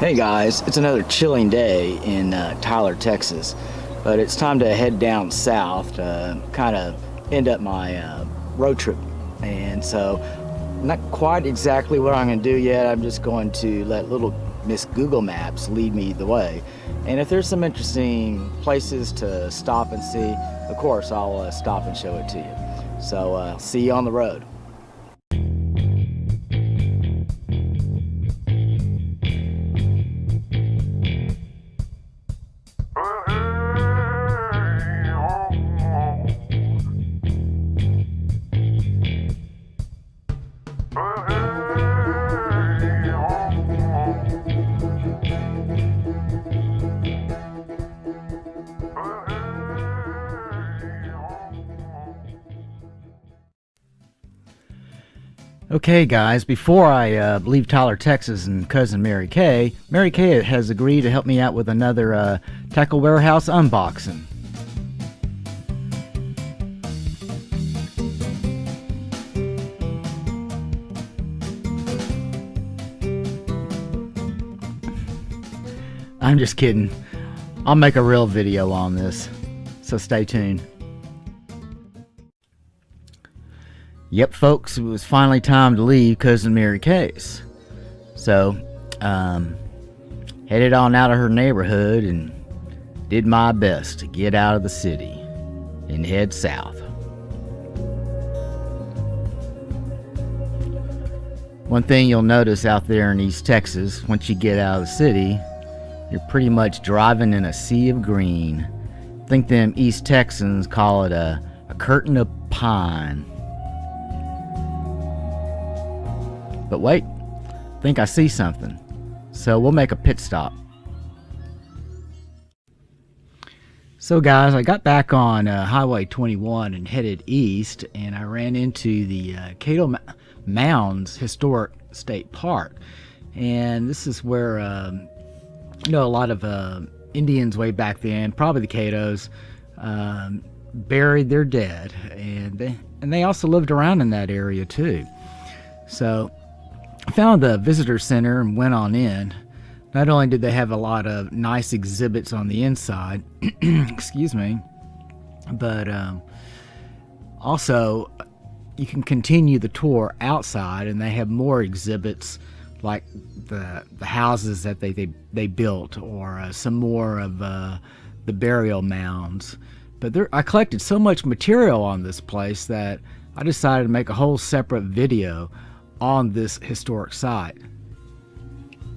Hey guys, it's another chilling day in Tyler, Texas, but it's time to head down south to kind of end up my road trip. And so, not quite exactly what I'm going to do yet. I'm just going to let little Miss Google Maps lead me the way. And if there's some interesting places to stop and see, of course I'll stop and show it to you. So see you on the road. Okay guys, before I leave Tyler, Texas and cousin Mary Kay has agreed to help me out with another Tackle Warehouse unboxing. I'm just kidding. I'll make a real video on this, so stay tuned. Yep, folks, it was finally time to leave cousin Mary Kay's. So, headed on out of her neighborhood and did my best to get out of the city and head south. One thing you'll notice out there in East Texas, once you get out of the city, you're pretty much driving in a sea of green. I think them East Texans call it a curtain of pine. But wait, I think I see something. So we'll make a pit stop. So guys, I got back on Highway 21 and headed east, and I ran into the Caddo Mounds Historic State Park. And this is where, a lot of Indians way back then, probably the Caddos, buried their dead. And they also lived around in that area too. So I found the visitor center and went on in. Not only did they have a lot of nice exhibits on the inside, excuse me, but also you can continue the tour outside, and they have more exhibits like the houses that they built, or some more of the burial mounds. But I collected so much material on this place that I decided to make a whole separate video on this historic site.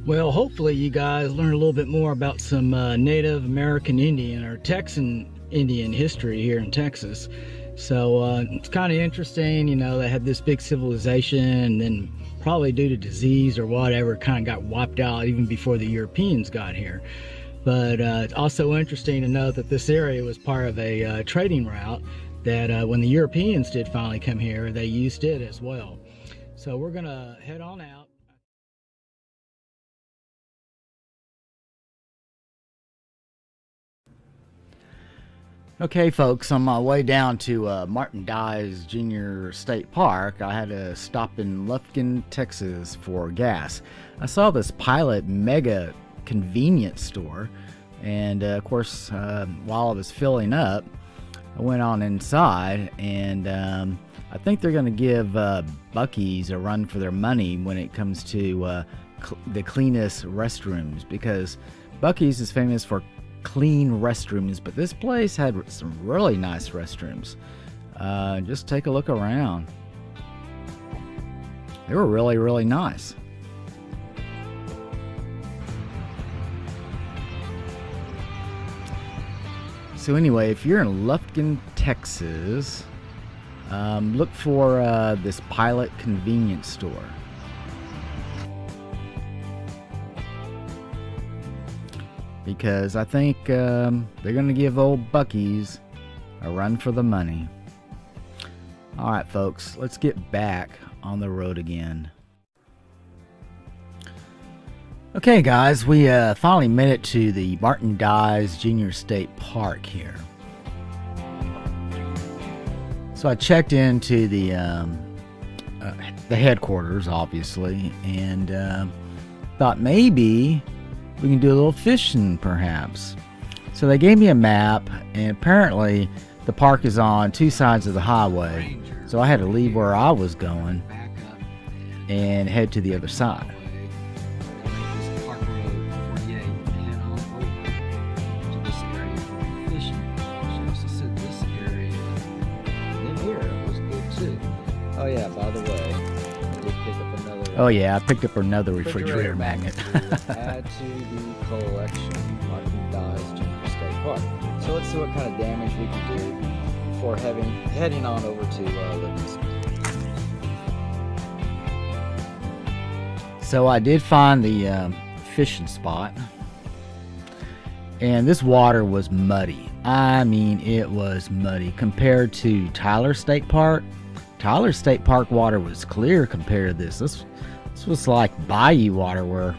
Well, hopefully you guys learn a little bit more about some Native American Indian or Texan Indian history here in Texas. So it's kind of interesting, they had this big civilization, and then probably due to disease or whatever, it kind of got wiped out even before the Europeans got here. But it's also interesting to know that this area was part of a trading route that when the Europeans did finally come here, they used it as well. So we're gonna head on out. Okay folks, on my way down to Martian Dies Jr. State Park, I had to stop in Lufkin, Texas for gas. I saw this Pilot mega convenience store, and of course while I was filling up, I went on inside, and I think they're going to give Buc-ee's a run for their money when it comes to the cleanest restrooms, because Buc-ee's is famous for clean restrooms, but this place had some really nice restrooms. Just take a look around. They were really, really nice. So anyway, if you're in Lufkin, Texas, look for this Pilot convenience store. Because I think they're going to give old Buc-ee's a run for the money. Alright folks, let's get back on the road again. Okay guys, we finally made it to the Martian Dies Jr. State Park here. So I checked into the headquarters, obviously, and thought maybe we can do a little fishing perhaps. So they gave me a map, and apparently the park is on two sides of the highway. So I had to leave where I was going and head to the other side. Oh yeah, by the way, I did pick up another. Oh yeah, I picked up another refrigerator magnet. Add to the collection, Martian Dies Jr. State Park. So let's see what kind of damage we can do before heading on over to Livingston. So I did find the fishing spot, and this water was muddy. I mean, it was muddy compared to Tyler State Park. Tyler State Park water was clear compared to this. This was like bayou water where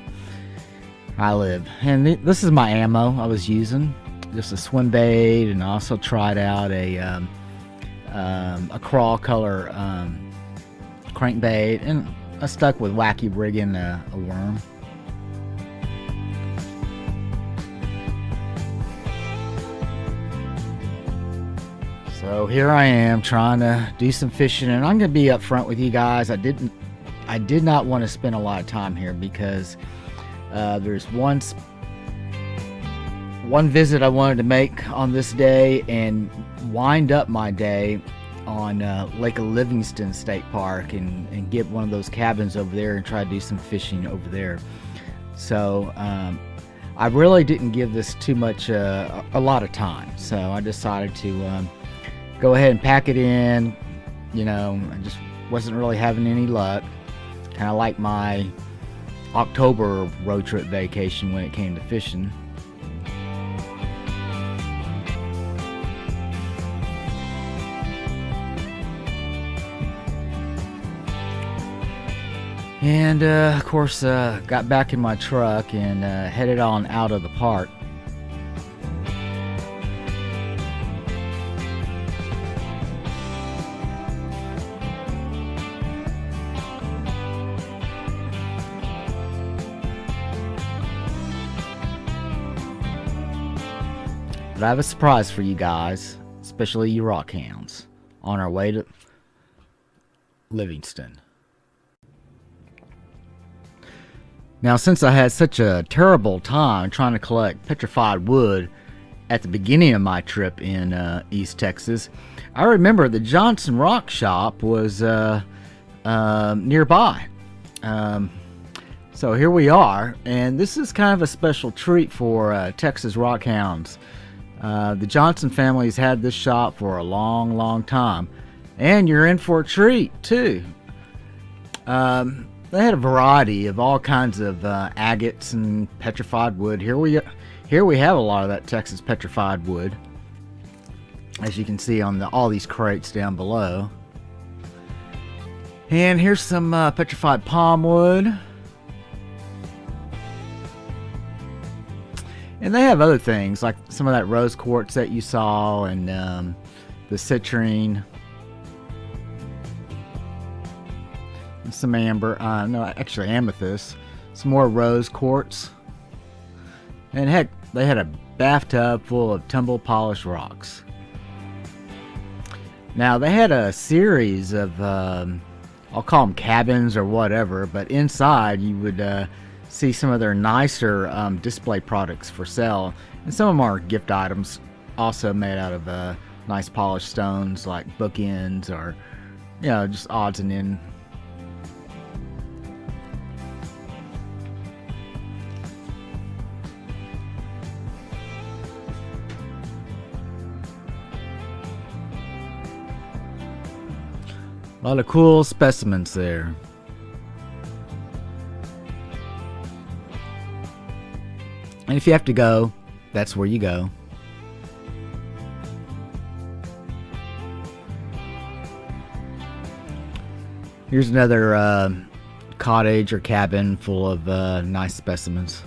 I live. And this is my ammo I was using, just a swim bait, and I also tried out a crawl color crankbait, and I stuck with wacky rigging a worm. So here I am trying to do some fishing, and I'm going to be up front with you guys. I did not want to spend a lot of time here because there's one visit I wanted to make on this day and wind up my day on Lake Livingston State Park and get one of those cabins over there and try to do some fishing over there. So I really didn't give this too much a lot of time, so I decided to go ahead and pack it in. You know, I just wasn't really having any luck. Kind of like my October road trip vacation when it came to fishing. And of course got back in my truck and headed on out of the park. But I have a surprise for you guys, especially you rock hounds, on our way to Livingston. Now, since I had such a terrible time trying to collect petrified wood at the beginning of my trip in East Texas, I remember the Johnson Rock Shop was nearby. So here we are, and this is kind of a special treat for Texas rock hounds. The Johnson family's had this shop for a long, long time, and you're in for a treat too. They had a variety of all kinds of agates and petrified wood. Here we have a lot of that Texas petrified wood, as you can see on all these crates down below. And here's some petrified palm wood. And they have other things like some of that rose quartz that you saw, and the citrine, and some amber, no, actually amethyst, some more rose quartz, and heck, they had a bathtub full of tumble polished rocks. Now they had a series of, I'll call them cabins or whatever, but inside you would see some of their nicer display products for sale, and some of them are gift items, also made out of nice polished stones like bookends, or you know, just odds and ends. A lot of cool specimens there. And if you have to go, that's where you go. Here's another cottage or cabin full of nice specimens.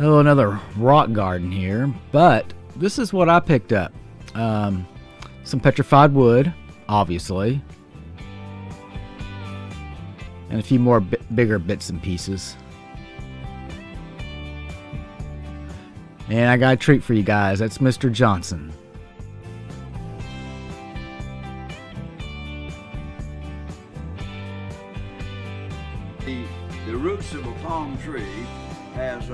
Oh, another rock garden here, but this is what I picked up. Some petrified wood, obviously, and a few more bigger bits and pieces. And I got a treat for you guys. That's Mr. Johnson. The roots of a palm tree has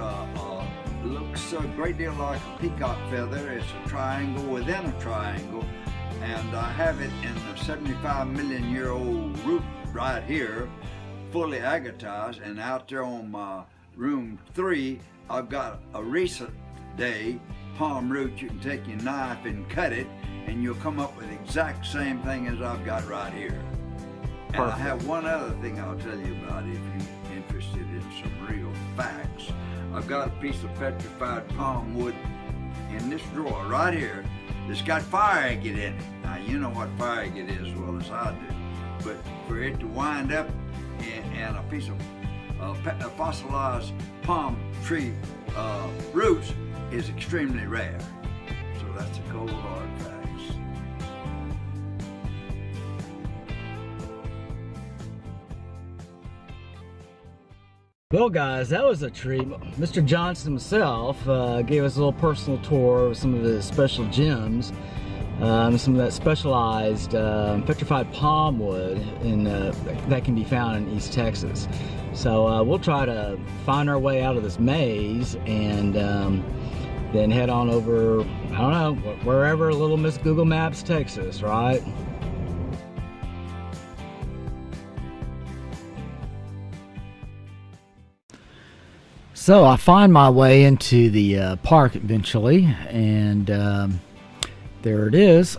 looks a great deal like a peacock feather. It's a triangle within a triangle, and I have it in a 75-million-year-old root right here, fully agatized. And out there on my room 3, I've got a recent day palm root. You can take your knife and cut it, and you'll come up with the exact same thing as I've got right here. And I have one other thing I'll tell you about if you're interested in some real facts. I've got a piece of petrified palm wood in this drawer right here that's got fire agate in it. Now you know what fire agate is as well as I do, but for it to wind up in a piece of fossilized palm tree roots is extremely rare. So that's a cold hard fact. Well guys, that was a treat. Mr. Johnson himself gave us a little personal tour of some of the special gems, some of that specialized petrified palm wood that can be found in East Texas. So we'll try to find our way out of this maze and then head on over, I don't know, wherever little Miss Google Maps takes us, right? So I find my way into the park eventually, and there it is.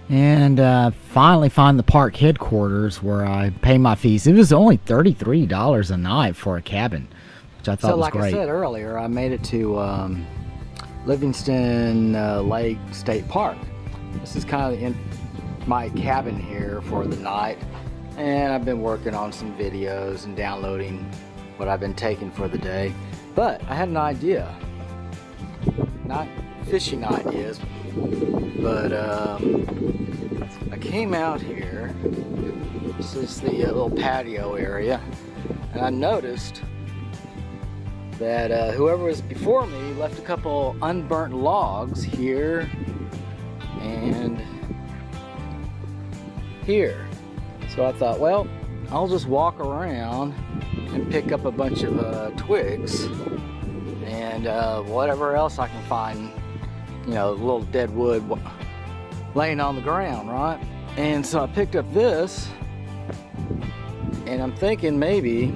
And finally find the park headquarters where I pay my fees. It was only $33 a night for a cabin, which I thought was great. So like I said earlier, I made it to Livingston Lake State Park. This is kind of my cabin here for the night, and I've been working on some videos and downloading what I've been taking for the day. But I had an idea, not fishing ideas, but I came out here. This is the little patio area, and I noticed that whoever was before me left a couple unburnt logs here and here. So I thought, well, I'll just walk around and pick up a bunch of twigs and whatever else I can find, you know, a little dead wood laying on the ground, right? And so I picked up this, and I'm thinking maybe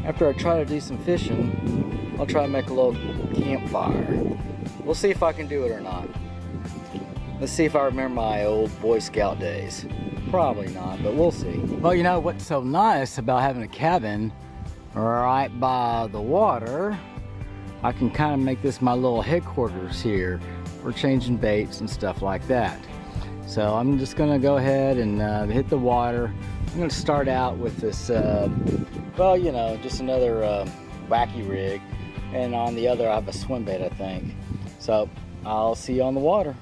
after I try to do some fishing, I'll try to make a little campfire. We'll see if I can do it or not. Let's see if I remember my old Boy Scout days. Probably not, but we'll see. Well, you know what's so nice about having a cabin right by the water, I can kind of make this my little headquarters here for changing baits and stuff like that. So I'm just gonna go ahead and hit the water. I'm gonna start out with this, well, you know, just another wacky rig, and on the other I have a swim bait, I think. So I'll see you on the water.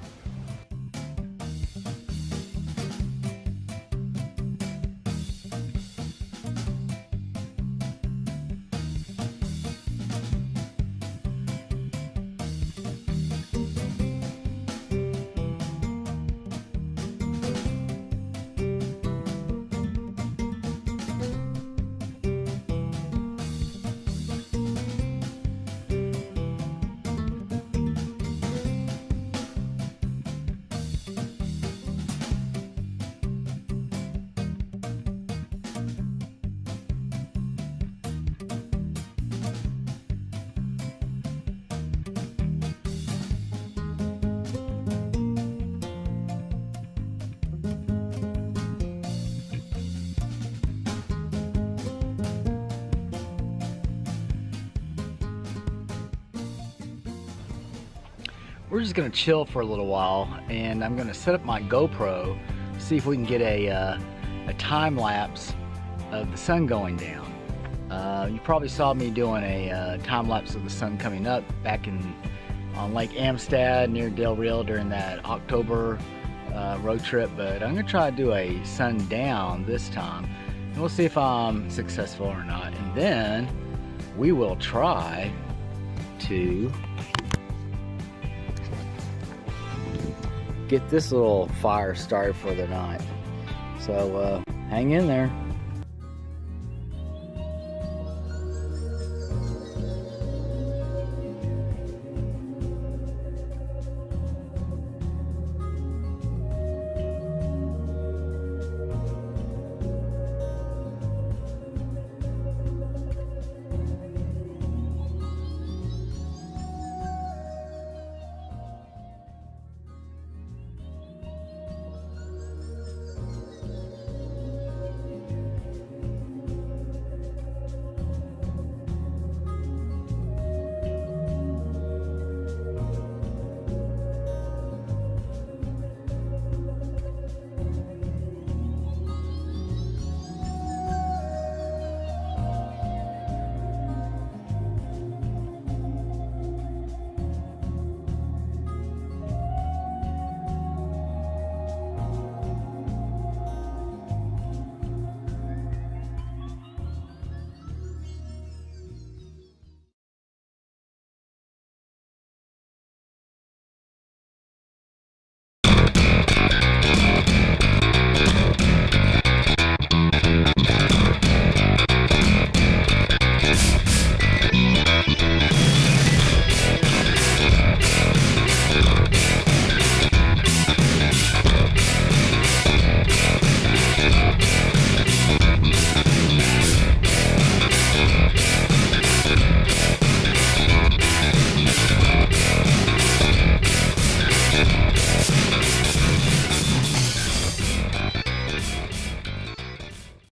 We're just gonna chill for a little while, and I'm gonna set up my GoPro, see if we can get a time lapse of the sun going down. You probably saw me doing a time lapse of the sun coming up back on Lake Amistad near Del Rio during that October road trip, but I'm gonna try to do a sundown this time, and we'll see if I'm successful or not. And then we will try to get this little fire started for the night. So hang in there.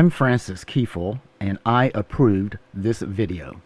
I'm Francis Kiefel, and I approved this video.